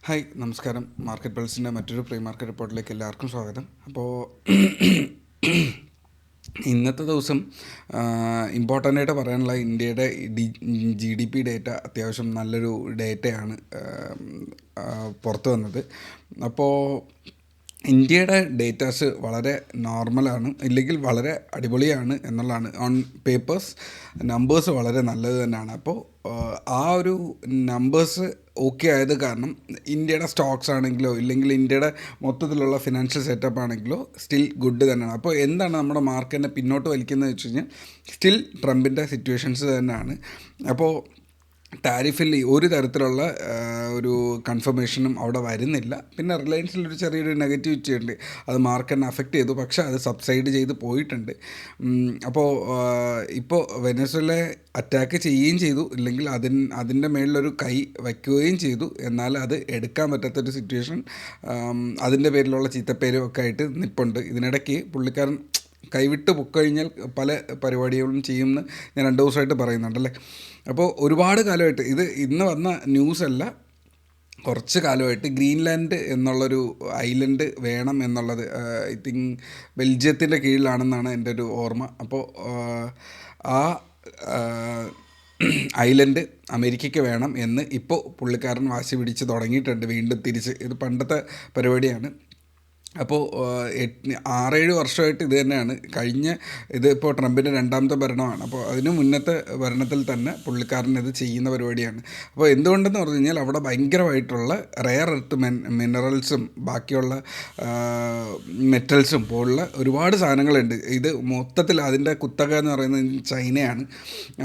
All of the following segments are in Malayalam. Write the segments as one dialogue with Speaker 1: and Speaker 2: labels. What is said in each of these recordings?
Speaker 1: ഹായ് നമസ്കാരം. മാർക്കറ്റ് പൾസിൻ്റെ മറ്റൊരു പ്രീ മാർക്കറ്റ് റിപ്പോർട്ടിലേക്ക് എല്ലാവർക്കും സ്വാഗതം. അപ്പോൾ ഇന്നത്തെ ദിവസം ഇമ്പോർട്ടൻ്റായിട്ട് പറയാനുള്ള ഇന്ത്യയുടെ GDP ഡേറ്റ അത്യാവശ്യം നല്ലൊരു ഡേറ്റയാണ് പുറത്തു വന്നത്. അപ്പോൾ ഇന്ത്യയുടെ ഡേറ്റാസ് വളരെ നോർമലാണ്, ഇല്ലെങ്കിൽ വളരെ അടിപൊളിയാണ് എന്നുള്ളതാണ്. ഓൺ പേപ്പേഴ്സ് നമ്പേഴ്സ് വളരെ നല്ലത് തന്നെയാണ്. അപ്പോൾ ആ ഒരു നമ്പേഴ്സ് ഓക്കെ ആയത് കാരണം ഇന്ത്യയുടെ സ്റ്റോക്സ് ആണെങ്കിലോ ഇല്ലെങ്കിൽ ഇന്ത്യയുടെ മൊത്തത്തിലുള്ള ഫിനാൻഷ്യൽ സെറ്റപ്പ് ആണെങ്കിലോ സ്റ്റിൽ ഗുഡ് തന്നെയാണ്. അപ്പോൾ എന്താണ് നമ്മുടെ മാർക്കറ്റിനെ പിന്നോട്ട് വലിക്കുന്നത് വെച്ച് കഴിഞ്ഞാൽ സ്റ്റിൽ ട്രംപിൻ്റെ സിറ്റുവേഷൻസ് തന്നെയാണ്. അപ്പോൾ ടാരിഫിൽ ഒരു തരത്തിലുള്ള ഒരു കൺഫർമേഷനും അവിടെ വരുന്നില്ല. പിന്നെ റിലയൻസിലൊരു ചെറിയൊരു നെഗറ്റിവിറ്റി ഉണ്ട്, അത് മാർക്കറ്റിനെ അഫക്റ്റ് ചെയ്തു, പക്ഷേ അത് സബ്സൈഡ് ചെയ്ത് പോയിട്ടുണ്ട്. അപ്പോൾ ഇപ്പോൾ വെനസ്വേലയെ അറ്റാക്ക് ചെയ്യുകയും ചെയ്തു, ഇല്ലെങ്കിൽ അതിൻ്റെ മേളിലൊരു കൈ വയ്ക്കുകയും ചെയ്തു. എന്നാൽ അത് എടുക്കാൻ പറ്റാത്തൊരു സിറ്റുവേഷൻ, അതിൻ്റെ പേരിലുള്ള ചീത്തപ്പേരും ഒക്കെ ആയിട്ട് നിൽപ്പുണ്ട്. ഇതിനിടയ്ക്ക് പുള്ളിക്കാരൻ കൈവിട്ട് പൊക്കഴിഞ്ഞാൽ പല പരിപാടികളും ചെയ്യുമെന്ന് ഞാൻ 2 ദിവസമായിട്ട് പറയുന്നുണ്ടല്ലേ. അപ്പോൾ ഒരുപാട് കാലമായിട്ട് ഇത് ഇന്ന് വന്ന ന്യൂസല്ല, കുറച്ച് കാലമായിട്ട് ഗ്രീൻലാൻഡ് എന്നുള്ളൊരു ഐലൻഡ് വേണം എന്നുള്ളത് ഐ തിങ്ക് ബെൽജിയത്തിൻ്റെ കീഴിലാണെന്നാണ് എൻ്റെ ഒരു ഓർമ്മ. അപ്പോൾ ആ ഐലൻഡ് അമേരിക്കയ്ക്ക് വേണം എന്ന് ഇപ്പോൾ പുള്ളിക്കാരൻ വാശി പിടിച്ച് തുടങ്ങിയിട്ടുണ്ട് വീണ്ടും തിരിച്ച്. ഇത് പണ്ടത്തെ പരിപാടിയാണ്. അപ്പോൾ 6-7 വർഷമായിട്ട് ഇത് തന്നെയാണ്. ഇതിപ്പോൾ ട്രംപിൻ്റെ 2ാമത്തെ ഭരണമാണ്. അപ്പോൾ അതിന് മുന്നത്തെ ഭരണത്തിൽ തന്നെ പുള്ളിക്കാരൻ ഇത് ചെയ്യുന്ന പരിപാടിയാണ്. അപ്പോൾ എന്തുകൊണ്ടെന്ന് പറഞ്ഞു കഴിഞ്ഞാൽ അവിടെ ഭയങ്കരമായിട്ടുള്ള റെയർ എർത്ത് മിനറൽസും ബാക്കിയുള്ള മെറ്റൽസും പോലുള്ള ഒരുപാട് സാധനങ്ങളുണ്ട്. ഇത് മൊത്തത്തിൽ അതിൻ്റെ കുത്തക എന്ന് പറയുന്നത് ചൈനയാണ്.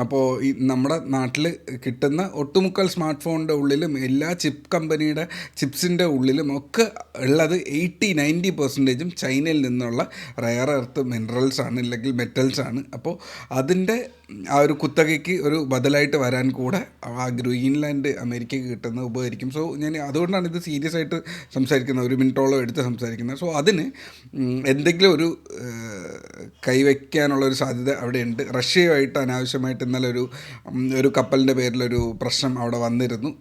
Speaker 1: അപ്പോൾ ഈ നമ്മുടെ നാട്ടിൽ കിട്ടുന്ന ഒട്ടുമുക്കാൽ സ്മാർട്ട് ഫോണിൻ്റെ ഉള്ളിലും എല്ലാ കമ്പനിയുടെ ചിപ്സിൻ്റെ ഉള്ളിലും ഒക്കെ ഉള്ളത് 80-90% ചൈനയിൽ നിന്നുള്ള റയർ എർത്ത് മിനറൽസാണ്, ഇല്ലെങ്കിൽ മെറ്റൽസാണ്. അപ്പോൾ അതിൻ്റെ ആ ഒരു കുത്തകയ്ക്ക് ഒരു ബദലായിട്ട് വരാൻ കൂടെ ആ ഗ്രീൻലാൻഡ് അമേരിക്കയ്ക്ക് കിട്ടുന്നത് ഉപകരിക്കും. സോ ഞാൻ അതുകൊണ്ടാണ് ഇത് സീരിയസ് ആയിട്ട് സംസാരിക്കുന്നത്, 1 മിനിറ്റോളം എടുത്ത് സംസാരിക്കുന്നത്. സോ അതിന് എന്തെങ്കിലും ഒരു കൈവയ്ക്കാനുള്ളൊരു സാധ്യത അവിടെയുണ്ട്. റഷ്യയുമായിട്ട് അനാവശ്യമായിട്ട് ഇന്നലെ ഒരു കപ്പലിൻ്റെ പേരിലൊരു പ്രശ്നം അവിടെ വന്നിരുന്നു.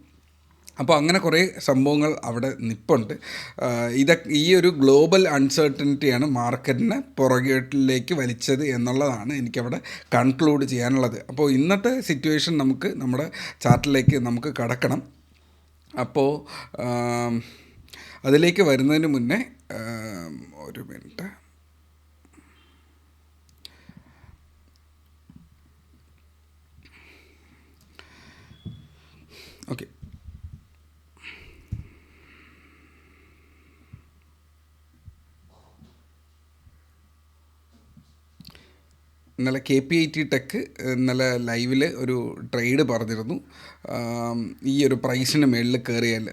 Speaker 1: അപ്പോൾ അങ്ങനെ കുറേ സംഭവങ്ങൾ അവിടെ നിൽപ്പുണ്ട്. ഈ ഒരു ഗ്ലോബൽ അൺസർട്ടനിറ്റിയാണ് മാർക്കറ്റിനെ പുറകിലേക്ക് വലിച്ചത് എന്നുള്ളതാണ് എനിക്കവിടെ കൺക്ലൂഡ് ചെയ്യാനുള്ളത്. അപ്പോൾ ഇന്നത്തെ സിറ്റുവേഷൻ നമ്മുടെ ചാർട്ടിലേക്ക് നമുക്ക് കടക്കണം. അപ്പോൾ അതിലേക്ക് വരുന്നതിന് മുന്നേ ഒരു മിനിറ്റ്. ഓക്കെ, ഇന്നലെ KPIT ടെക്ക് ഇന്നലെ ലൈവിൽ ഒരു ട്രേഡ് പറഞ്ഞിരുന്നു. ഈ ഒരു പ്രൈസിന് മേളിൽ കയറിയാൽ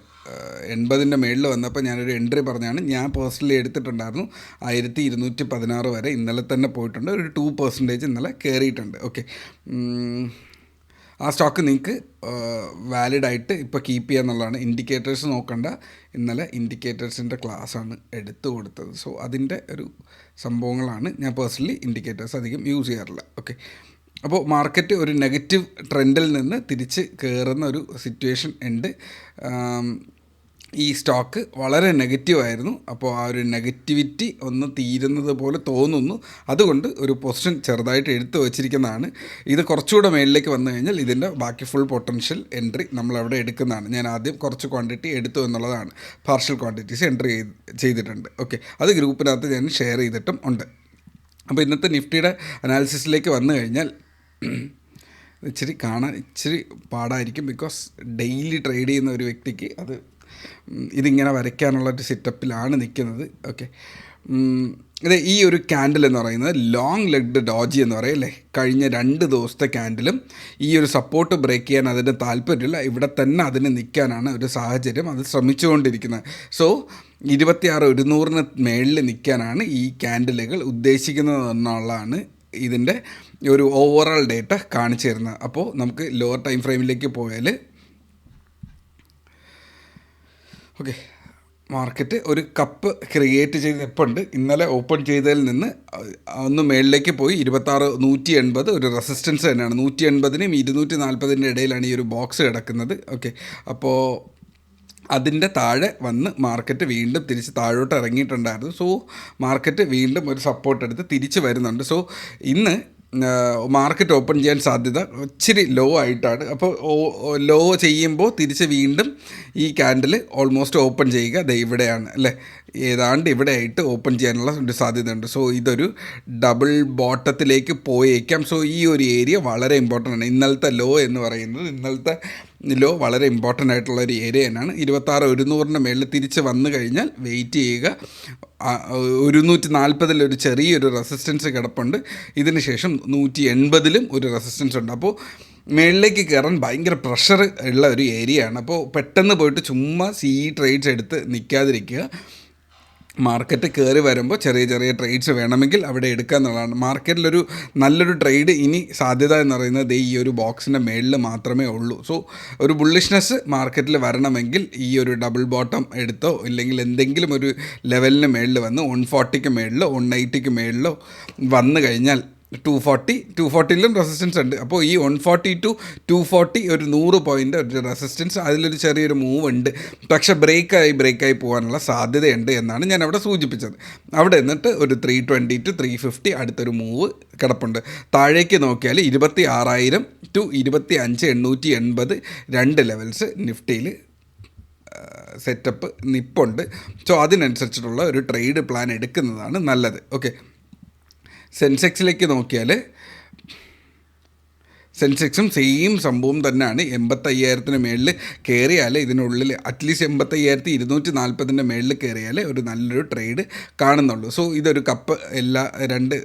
Speaker 1: 80ൻ്റെ മേളിൽ വന്നപ്പോൾ ഞാനൊരു എൻട്രി പറഞ്ഞാണ്. ഞാൻ പേഴ്സണലി എടുത്തിട്ടുണ്ടായിരുന്നു 1216 വരെ ഇന്നലെ തന്നെ പോയിട്ടുണ്ട്. ഒരു 2% ഇന്നലെ കയറിയിട്ടുണ്ട്. ഓക്കെ, ആ സ്റ്റോക്ക് നിങ്ങൾക്ക് വാലിഡായിട്ട് ഇപ്പോൾ കീപ്പ് ചെയ്യുക എന്നുള്ളതാണ്. ഇൻഡിക്കേറ്റേഴ്സ് നോക്കണ്ട, ഇന്നലെ ഇൻഡിക്കേറ്റേഴ്സിൻ്റെ ക്ലാസ്സാണ് എടുത്തു കൊടുത്തത്. സോ അതിൻ്റെ ഒരു സംഭവങ്ങളാണ്. ഞാൻ പേഴ്സണലി ഇൻഡിക്കേറ്റേഴ്സ് അധികം യൂസ് ചെയ്യാറില്ല. ഓക്കെ, അപ്പോൾ മാർക്കറ്റ് ഒരു നെഗറ്റീവ് ട്രെൻഡിൽ നിന്ന് തിരിച്ച് കയറുന്ന ഒരു സിറ്റുവേഷൻ ഉണ്ട്. ഈ സ്റ്റോക്ക് വളരെ നെഗറ്റീവായിരുന്നു. അപ്പോൾ ആ ഒരു നെഗറ്റിവിറ്റി ഒന്ന് തീരുന്നത് പോലെ തോന്നുന്നു. അതുകൊണ്ട് ഒരു പൊസിഷൻ ചെറുതായിട്ട് എടുത്തു വച്ചിരിക്കുന്നതാണ്. ഇത് കുറച്ചുകൂടെ മേളിലേക്ക് വന്നു കഴിഞ്ഞാൽ ഇതിൻ്റെ ബാക്കി ഫുൾ പൊട്ടൻഷ്യൽ എൻട്രി നമ്മളവിടെ എടുക്കുന്നതാണ്. ഞാൻ ആദ്യം കുറച്ച് ക്വാണ്ടിറ്റി എടുത്തു എന്നുള്ളതാണ്. പാർഷ്യൽ ക്വാണ്ടിറ്റീസ് എൻട്രി ചെയ്തിട്ടുണ്ട്. ഓക്കെ, അത് ഗ്രൂപ്പിനകത്ത് ഞാൻ ഷെയർ ചെയ്തിട്ടും ഉണ്ട്. അപ്പോൾ ഇന്നത്തെ നിഫ്റ്റിയുടെ അനാലിസിസിലേക്ക് വന്നു കഴിഞ്ഞാൽ ഇച്ചിരി പാടായിരിക്കും. ബിക്കോസ് ഡെയിലി ട്രേഡ് ചെയ്യുന്ന ഒരു വ്യക്തിക്ക് ഇതിങ്ങനെ വരയ്ക്കാനുള്ളൊരു സെറ്റപ്പിലാണ് നിൽക്കുന്നത്. ഓക്കെ, ഇത് ഈ ഒരു ക്യാൻഡിൽ എന്ന് പറയുന്നത് ലോങ് ലെഗ്ഡ് ഡോജി എന്ന് പറയും അല്ലേ. കഴിഞ്ഞ 2 ദിവസത്തെ ക്യാൻഡിലും ഈ ഒരു സപ്പോർട്ട് ബ്രേക്ക് ചെയ്യാൻ അതിന് താല്പര്യമില്ല. ഇവിടെ തന്നെ അതിന് നിൽക്കാനാണ് ഒരു സാഹചര്യം, അത് ശ്രമിച്ചുകൊണ്ടിരിക്കുന്നത്. സോ 26,100 മേളിൽ നിൽക്കാനാണ് ഈ ക്യാൻഡിലുകൾ ഉദ്ദേശിക്കുന്നത് എന്നുള്ളതാണ് ഇതിൻ്റെ ഒരു ഓവറോൾ ഡേറ്റ കാണിച്ചു തരുന്നത്. അപ്പോൾ നമുക്ക് ലോവർ ടൈം ഫ്രെയിമിലേക്ക് പോയാൽ ഓക്കെ, മാർക്കറ്റ് ഒരു കപ്പ് ക്രിയേറ്റ് ചെയ്തിട്ടുണ്ട്. ഇന്നലെ ഓപ്പൺ ചെയ്തതിൽ നിന്ന് ഒന്ന് മേളിലേക്ക് പോയി 180 ഒരു റെസിസ്റ്റൻസ് തന്നെയാണ്. 180നും 240ൻ്റെ ഇടയിലാണ് ഈ ഒരു ബോക്സ് കിടക്കുന്നത്. ഓക്കെ, അപ്പോൾ അതിൻ്റെ താഴെ വന്ന് മാർക്കറ്റ് വീണ്ടും തിരിച്ച് താഴോട്ട് ഇറങ്ങിയിട്ടുണ്ടായിരുന്നു. സോ മാർക്കറ്റ് വീണ്ടും ഒരു സപ്പോർട്ട് എടുത്ത് തിരിച്ച് വരുന്നുണ്ട്. സോ ഇന്ന് മാർക്കറ്റ് ഓപ്പൺ ചെയ്യാൻ സാധ്യത ഇച്ചിരി ലോ ആയിട്ടാണ്. അപ്പോൾ ലോ ചെയ്യുമ്പോൾ തിരിച്ച് വീണ്ടും ഈ ക്യാൻഡിൽ ഓൾമോസ്റ്റ് ഓപ്പൺ ചെയ്യുക ദേ ഇവിടെയാണ് അല്ലേ, ഏതാണ്ട് ഇവിടെ ആയിട്ട് ഓപ്പൺ ചെയ്യാനുള്ള ഒരു സാധ്യതയുണ്ട്. സോ ഇതൊരു ഡബിൾ ബോട്ടത്തിലേക്ക് പോയേക്കാം. സോ ഈ ഒരു ഏരിയ വളരെ ഇമ്പോർട്ടൻ്റ് ആണ്. ഇന്നലത്തെ ലോ എന്ന് പറയുന്നത്, ഇന്നലത്തെ ലോ വളരെ ഇമ്പോർട്ടൻ്റ് ആയിട്ടുള്ള ഒരു ഏരിയ തന്നെയാണ്. 26,100 മേളിൽ തിരിച്ച് വന്നു കഴിഞ്ഞാൽ വെയിറ്റ് ചെയ്യുക. 140 ഒരു ചെറിയൊരു റെസിസ്റ്റൻസ് കിടപ്പുണ്ട്. ഇതിന് ശേഷം 180 ഒരു റെസിസ്റ്റൻസ് ഉണ്ട്. അപ്പോൾ മേളിലേക്ക് കയറാൻ ഭയങ്കര പ്രഷർ ഉള്ള ഒരു ഏരിയ ആണ്. അപ്പോൾ പെട്ടെന്ന് പോയിട്ട് ചുമ്മാ ട്രേഡ്സ് എടുത്ത് നിൽക്കാതിരിക്കുക. മാർക്കറ്റ് കയറി വരുമ്പോൾ ചെറിയ ചെറിയ ട്രേഡ്സ് വേണമെങ്കിൽ അവിടെ എടുക്കുക എന്നുള്ളതാണ്. മാർക്കറ്റിലൊരു നല്ലൊരു ട്രേഡ് ഇനി സാധ്യത എന്ന് പറയുന്നത് ഈ ഒരു ബോക്സിൻ്റെ മേളിൽ മാത്രമേ ഉള്ളൂ. സോ ഒരു ബുള്ളിഷ്നെസ് മാർക്കറ്റിൽ വരണമെങ്കിൽ ഈ ഒരു ഡബിൾ ബോട്ടം എടുത്തോ ഇല്ലെങ്കിൽ എന്തെങ്കിലും ഒരു ലെവലിന് മേളിൽ വന്ന് 140ക്ക് മേളിലോ 180ക്ക് മേളിലോ വന്നു കഴിഞ്ഞാൽ 240ലും റെസിസ്റ്റൻസ് ഉണ്ട്. അപ്പോൾ ഈ 140 to 240 ഒരു 100 പോയിൻ്റ് ഒരു റെസിസ്റ്റൻസ്, അതിലൊരു ചെറിയൊരു മൂവ് ഉണ്ട്. പക്ഷേ ബ്രേക്കായി പോകാനുള്ള സാധ്യതയുണ്ട് എന്നാണ് ഞാൻ അവിടെ സൂചിപ്പിച്ചത്. അവിടെ നിന്നിട്ട് ഒരു 320 to 350 അടുത്തൊരു മൂവ് കിടപ്പുണ്ട്. താഴേക്ക് നോക്കിയാൽ 26,000 to 25,880 രണ്ട് ലെവൽസ് നിഫ്റ്റിയിൽ സെറ്റപ്പ് നിപ്പുണ്ട്. സോ അതിനനുസരിച്ചിട്ടുള്ള ഒരു ട്രേഡ് പ്ലാൻ എടുക്കുന്നതാണ് നല്ലത്. ഓക്കെ, സെൻസെക്സിലേക്ക് നോക്കിയാൽ സെൻസെക്സും സെയിം സംഭവം തന്നെയാണ്. 85,000 മേളിൽ കയറിയാൽ, ഇതിനുള്ളിൽ അറ്റ്ലീസ്റ്റ് 85,240 മേളിൽ കയറിയാൽ ഒരു നല്ലൊരു ട്രേഡ് കാണുന്നുള്ളൂ. സോ ഇതൊരു കപ്പ് രണ്ട്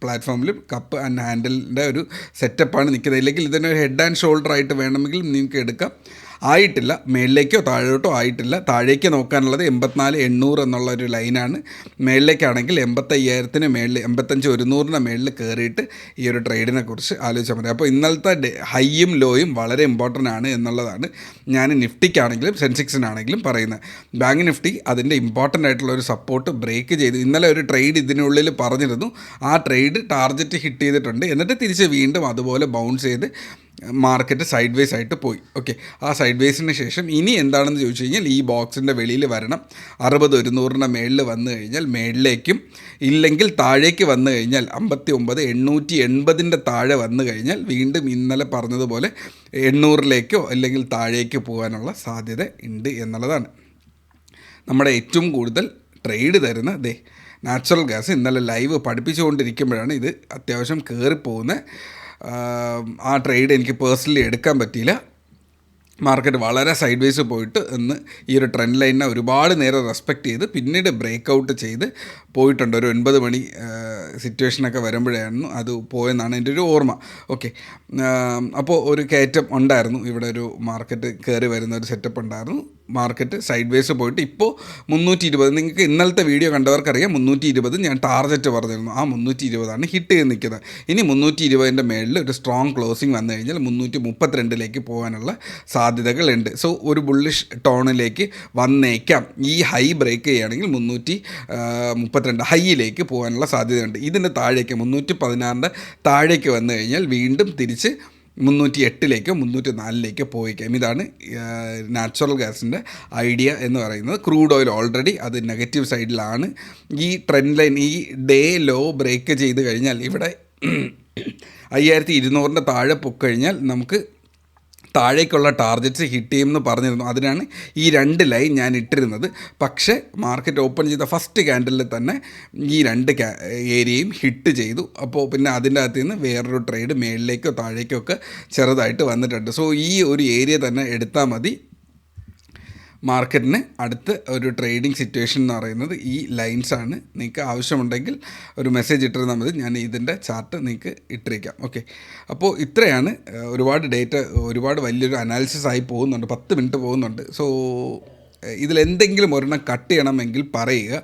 Speaker 1: പ്ലാറ്റ്ഫോമിലും കപ്പ് ആൻഡ് ഹാൻഡിലിൻ്റെ ഒരു സെറ്റപ്പാണ് നിൽക്കുന്നത്. ഇല്ലെങ്കിൽ ഇതിനൊരു ഹെഡ് ആൻഡ് ഷോൾഡർ ആയിട്ട് വേണമെങ്കിൽ നിങ്ങൾക്ക് എടുക്കാം. ആയിട്ടില്ല, മേളിലേക്കോ താഴോട്ടോ ആയിട്ടില്ല. താഴേക്ക് നോക്കാനുള്ളത് 84,800 എന്നുള്ള ഒരു ലൈനാണ്. മേളിലേക്കാണെങ്കിൽ 85,000 മേളിൽ 85,100 മേളിൽ കയറിയിട്ട് ഈ ഒരു ട്രേഡിനെ കുറിച്ച് ആലോചിച്ചാൽ മതി. അപ്പോൾ ഇന്നലത്തെ ഹൈയും ലോയും വളരെ ഇമ്പോർട്ടൻ്റ് ആണ് എന്നുള്ളതാണ് ഞാൻ നിഫ്റ്റിക്കാണെങ്കിലും സെൻസെക്സിനാണെങ്കിലും പറയുന്നത്. ബാങ്ക് നിഫ്റ്റി അതിൻ്റെ ഇമ്പോർട്ടൻ്റ് ആയിട്ടുള്ള ഒരു സപ്പോർട്ട് ബ്രേക്ക് ചെയ്തു. ഇന്നലെ ഒരു ട്രേഡ് ഇതിനുള്ളിൽ പറഞ്ഞിരുന്നു. ആ ട്രേഡ് ടാർഗറ്റ് ഹിറ്റ് ചെയ്തിട്ടുണ്ട്. എന്നിട്ട് തിരിച്ച് വീണ്ടും അതുപോലെ ബൗൺസ് ചെയ്ത് മാർക്കറ്റ് സൈഡ് വേസ് ആയിട്ട് പോയി. ഓക്കെ, ആ സൈഡ് വേസിന് ശേഷം ഇനി എന്താണെന്ന് ചോദിച്ചു കഴിഞ്ഞാൽ ഈ ബോക്സിൻ്റെ വെളിയിൽ വരണം. 60,100 മേളിൽ വന്നു കഴിഞ്ഞാൽ മേളിലേക്കും, ഇല്ലെങ്കിൽ താഴേക്ക് വന്നു കഴിഞ്ഞാൽ 59,880 താഴെ വന്നു കഴിഞ്ഞാൽ വീണ്ടും ഇന്നലെ പറഞ്ഞതുപോലെ 800ലേക്കോ അല്ലെങ്കിൽ താഴേക്ക് പോകാനുള്ള സാധ്യത ഉണ്ട് എന്നുള്ളതാണ്. നമ്മുടെ ഏറ്റവും കൂടുതൽ ട്രേഡ് തരുന്ന നാച്ചുറൽ ഗ്യാസ് ഇന്നലെ ലൈവ് പഠിപ്പിച്ചുകൊണ്ടിരിക്കുമ്പോഴാണ് ഇത് അത്യാവശ്യം കയറിപ്പോകുന്നത്. ആ ട്രേഡ് എനിക്ക് പേഴ്സണലി എടുക്കാൻ പറ്റിയില്ല. മാർക്കറ്റ് വളരെ സൈഡ് വേസ് പോയിട്ട് ഇന്ന് ഈ ഒരു ട്രെൻഡ് ലൈനിനെ ഒരുപാട് നേരം റെസ്പെക്റ്റ് ചെയ്ത് പിന്നീട് ബ്രേക്ക് ഔട്ട് ചെയ്ത് പോയിട്ടുണ്ട്. ഒരു 9 മണി സിറ്റുവേഷനൊക്കെ വരുമ്പോഴായിരുന്നു അത് പോയെന്നാണ് എൻ്റെ ഒരു ഓർമ്മ. ഓക്കെ, അപ്പോൾ ഒരു കയറ്റം ഉണ്ടായിരുന്നു. ഇവിടെ ഒരു മാർക്കറ്റ് കയറി വരുന്ന ഒരു സെറ്റപ്പ് ഉണ്ടായിരുന്നു. മാർക്കറ്റ് സൈഡ് വേസ് പോയിട്ട് ഇപ്പോൾ 320, നിങ്ങൾക്ക് ഇന്നലത്തെ വീഡിയോ കണ്ടവർക്കറിയാം 320 ഞാൻ ടാർഗറ്റ് പറഞ്ഞിരുന്നു. ആ 320 ഹിറ്റ് ചെയ്ത് നിൽക്കുന്നത്. ഇനി 320 മേളിൽ ഒരു സ്ട്രോങ് ക്ലോസിങ് വന്നു കഴിഞ്ഞാൽ 332 പോകാനുള്ള സാധ്യതകളുണ്ട്. സോ ഒരു ബുള്ളിഷ് ടോണിലേക്ക് വന്നേക്കാം. ഈ ഹൈ ബ്രേക്ക് ചെയ്യുകയാണെങ്കിൽ 332 ഹൈയിലേക്ക് പോകാനുള്ള സാധ്യതയുണ്ട്. ഇതിൻ്റെ താഴേക്ക് 316 താഴേക്ക് വന്നു കഴിഞ്ഞാൽ വീണ്ടും തിരിച്ച് 308 304 പോയിക്കാം. ഇതാണ് നാച്ചുറൽ ഗ്യാസിൻ്റെ ഐഡിയ എന്ന് പറയുന്നത്. ക്രൂഡ് ഓയിൽ ഓൾറെഡി അത് നെഗറ്റീവ് സൈഡിലാണ്. ഈ ട്രെൻഡ് ലൈൻ ഈ ഡേ ലോ ബ്രേക്ക് ചെയ്ത് കഴിഞ്ഞാൽ ഇവിടെ 5,200 താഴെ പൊക്കഴിഞ്ഞാൽ നമുക്ക് താഴേക്കുള്ള ടാർഗറ്റ്സ് ഹിറ്റ് ചെയ്യുമെന്ന് പറഞ്ഞിരുന്നു. അതിനാണ് ഈ 2 ലൈൻ ഞാൻ ഇട്ടിരുന്നത്. പക്ഷേ മാർക്കറ്റ് ഓപ്പൺ ചെയ്ത ഫസ്റ്റ് ക്യാൻഡലിൽ തന്നെ ഈ 2 ഏരിയയും ഹിറ്റ് ചെയ്തു. അപ്പോൾ പിന്നെ അതിൻ്റെ അകത്ത് നിന്ന് വേറൊരു ട്രേഡ് മേളിലേക്കോ താഴേക്കോ ഒക്കെ ചെറുതായിട്ട് വന്നിട്ടുണ്ട്. സോ ഈ ഒരു ഏരിയ തന്നെ എടുത്താൽ മതി. മാർക്കറ്റിന് അടുത്ത ഒരു ട്രേഡിംഗ് സിറ്റുവേഷൻ എന്ന് പറയുന്നത് ഈ ലൈൻസാണ്. നിങ്ങൾക്ക് ആവശ്യമുണ്ടെങ്കിൽ ഒരു മെസ്സേജ് ഇട്ടിരുന്നാൽ മതി, ഞാൻ ഇതിൻ്റെ ചാർട്ട് നിങ്ങൾക്ക് ഇട്ടിരിക്കാം. ഓക്കെ, അപ്പോൾ ഇത്രയാണ്. ഒരുപാട് ഡേറ്റ ഒരുപാട് വലിയൊരു അനാലിസിസ് ആയി പോകുന്നുണ്ട്, 10 മിനിറ്റ് പോകുന്നുണ്ട്. സോ ഇതിലെന്തെങ്കിലും ഒരെണ്ണം കട്ട് ചെയ്യണമെങ്കിൽ പറയുക.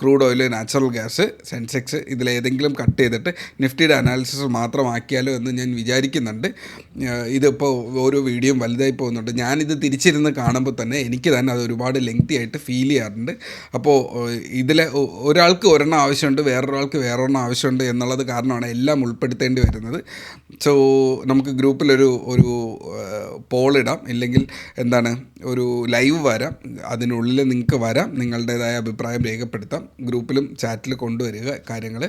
Speaker 1: Crude oil, natural gas, Sensex ഇതിലേതെങ്കിലും കട്ട് ചെയ്തിട്ട് നിഫ്റ്റിയുടെ അനാലിസിസ് മാത്രമാക്കിയാലോ എന്ന് ഞാൻ വിചാരിക്കുന്നുണ്ട്. ഇതിപ്പോൾ ഓരോ വീഡിയോയും വലുതായി പോകുന്നുണ്ട്. ഞാനിത് തിരിച്ചിരുന്ന് കാണുമ്പോൾ തന്നെ എനിക്ക് തന്നെ അത് ഒരുപാട് ലെങ്തി ആയിട്ട് ഫീൽ ചെയ്യാറുണ്ട്. അപ്പോൾ ഇതിൽ ഒരാൾക്ക് ഒരെണ്ണം ആവശ്യമുണ്ട്, വേറൊരാൾക്ക് വേറൊരെണ്ണം ആവശ്യമുണ്ട് എന്നുള്ളത് കാരണമാണ് എല്ലാം ഉൾപ്പെടുത്തേണ്ടി വരുന്നത്. സോ നമുക്ക് ഗ്രൂപ്പിലൊരു പോളിടാം, ഇല്ലെങ്കിൽ ഒരു ലൈവ് വരാം. അതിനുള്ളിൽ നിങ്ങൾക്ക് വരാം, നിങ്ങളുടേതായ അഭിപ്രായം രേഖപ്പെടുത്താം. ഗ്രൂപ്പിലും ചാറ്റിൽ കൊണ്ടുവരിക കാര്യങ്ങൾ.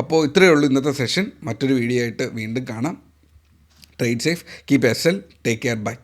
Speaker 1: അപ്പോൾ ഇത്രയേ ഉള്ളൂ ഇന്നത്തെ സെഷൻ. മറ്റൊരു വീഡിയോ ആയിട്ട് വീണ്ടും കാണാം. Trade safe, keep yourself, take care, by.